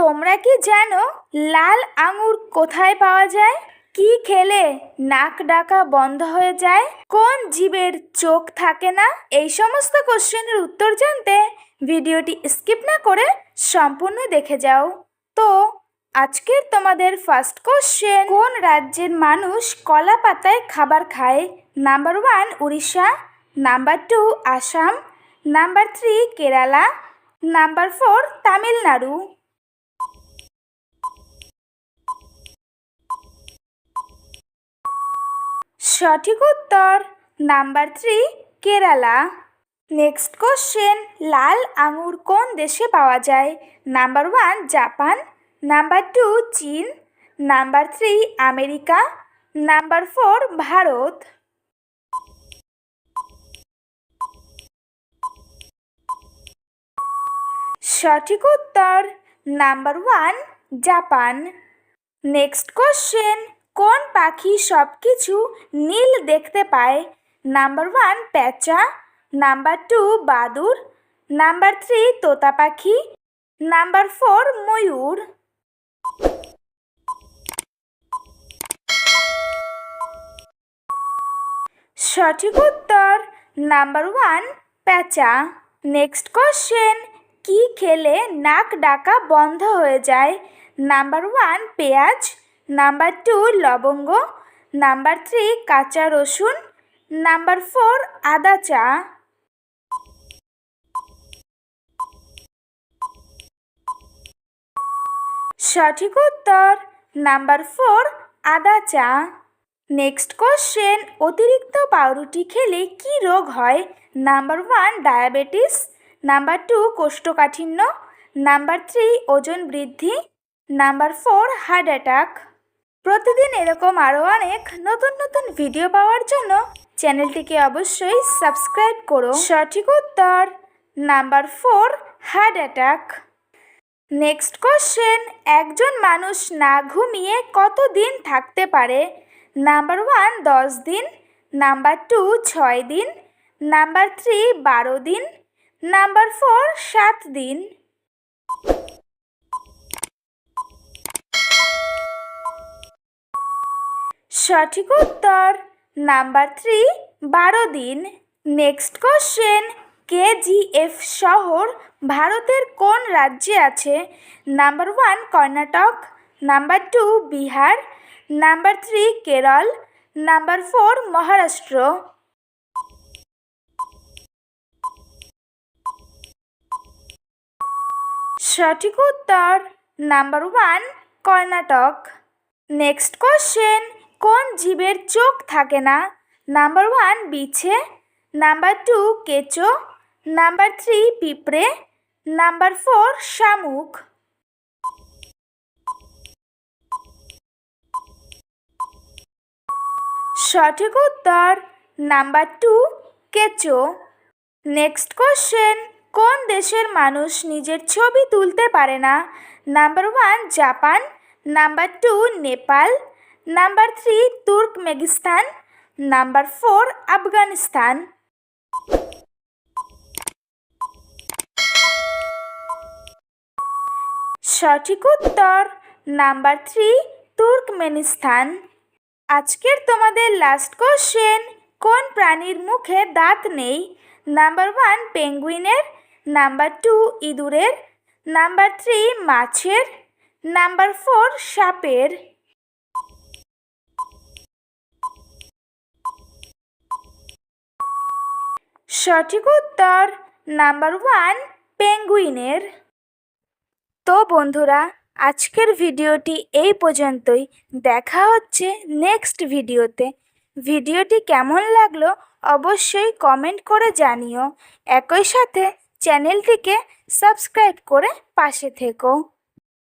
তোমরা কি জানো লাল আঙুর কোথায় পাওয়া যায়? কি খেলে নাক ডাকা বন্ধ হয়ে যায়? কোন জীবের চোখ থাকে না? এই সমস্ত কোশ্চেনের উত্তর জানতে ভিডিওটি স্কিপ না করে সম্পূর্ণ দেখে যাও। তো আজকের তোমাদের ফার্স্ট কোশ্চেন, কোন রাজ্যের মানুষ কলা পাতায় খাবার খায়? Number 1 Orissa, number 2 Assam, number 3 Kerala, number 4 Tamil Nadu. সঠিক উত্তর নাম্বার 3 কেরালা। নেক্সট কোশ্চেন, লাল আঙুর কোন দেশে পাওয়া যায়? নাম্বার 1 জাপান, নাম্বার 2 চীন, নাম্বার 3 আমেরিকা, নাম্বার 4 ভারত। সঠিক উত্তর নাম্বার 1 জাপান। নেক্সট কোশ্চেন, কোন পাখি সব কিছু নীল দেখতে পায়? নাম্বার 1 পেঁচা, নাম্বার 2 বাদুড়, নাম্বার 3 তোতা পাখি, নাম্বার 4 ময়ূর। সঠিক উত্তর নাম্বার 1 পেঁচা। নেক্সট কোশ্চেন, কি খেলে নাক ডাকা বন্ধ হয়ে যায়? নাম্বার 1 পেঁয়াজ, নাম্বার 2 লবঙ্গ, নাম্বার 3 কাঁচা রসুন, নাম্বার 4 আদা চা। সঠিক উত্তর নাম্বার 4 আদা চা। নেক্সট কোশ্চেন, অতিরিক্ত পাউরুটি খেলে কি রোগ হয়? নাম্বার 1 ডায়াবেটিস, নাম্বার 2 কোষ্ঠকাঠিন্য, নাম্বার 3 ওজন বৃদ্ধি, নাম্বার 4 হার্ট অ্যাটাক। প্রতিদিন এরকম আরও অনেক নতুন নতুন ভিডিও পাওয়ার জন্য চ্যানেলটিকে অবশ্যই সাবস্ক্রাইব করো। সঠিক উত্তর number 4 heart attack. Next question, একজন মানুষ না ঘুমিয়ে কত দিন থাকতে পারে? নাম্বার 1 10 দিন, নাম্বার 2 6 দিন, নাম্বার 3 12 দিন, নাম্বার 4 7 দিন। সঠিক উত্তর নাম্বার 3 12 দিন। নেক্সট কোশ্চেন, কেজিএফ শহর ভারতের কোন রাজ্যে আছে? Number 1 Karnataka, number 2 Bihar, number 3 Kerala, number 4 Maharashtra. সঠিক উত্তর নাম্বার 1 কর্ণাটক। নেক্সট কোশ্চেন, কোন জীবের চোখ থাকে না? নাম্বার 1 বিছে, নাম্বার 2 কেঁচো, নাম্বার 3 পিঁপড়ে, নাম্বার 4 শামুক। সঠিক উত্তর নাম্বার 2 কেঁচো। নেক্সট কোশ্চেন, কোন দেশের মানুষ নিজের ছবি তুলতে পারে না? Number 1 Japan, number 2 Nepal, number 3 Turkmenistan, number 4 Afghanistan. সঠিক উত্তর নাম্বার 3 তুর্কমেনিস্তান। আজকের তোমাদের লাস্ট কোশ্চেন, কোন প্রাণীর মুখে দাঁত নেই? নাম্বার 1 পেঙ্গুইনের, নাম্বার 2 ইঁদুরের, নাম্বার 3 মাছের, নাম্বার 4 সাপের। সঠিক উত্তর নাম্বার 1 পেঙ্গুইনের। তো বন্ধুরা, আজকের ভিডিওটি এই পর্যন্তই। দেখা হচ্ছে নেক্সট ভিডিওতে। ভিডিওটি কেমন লাগলো অবশ্যই কমেন্ট করে জানিও। একই সাথে চ্যানেলটিকে সাবস্ক্রাইব করে পাশে থেকো।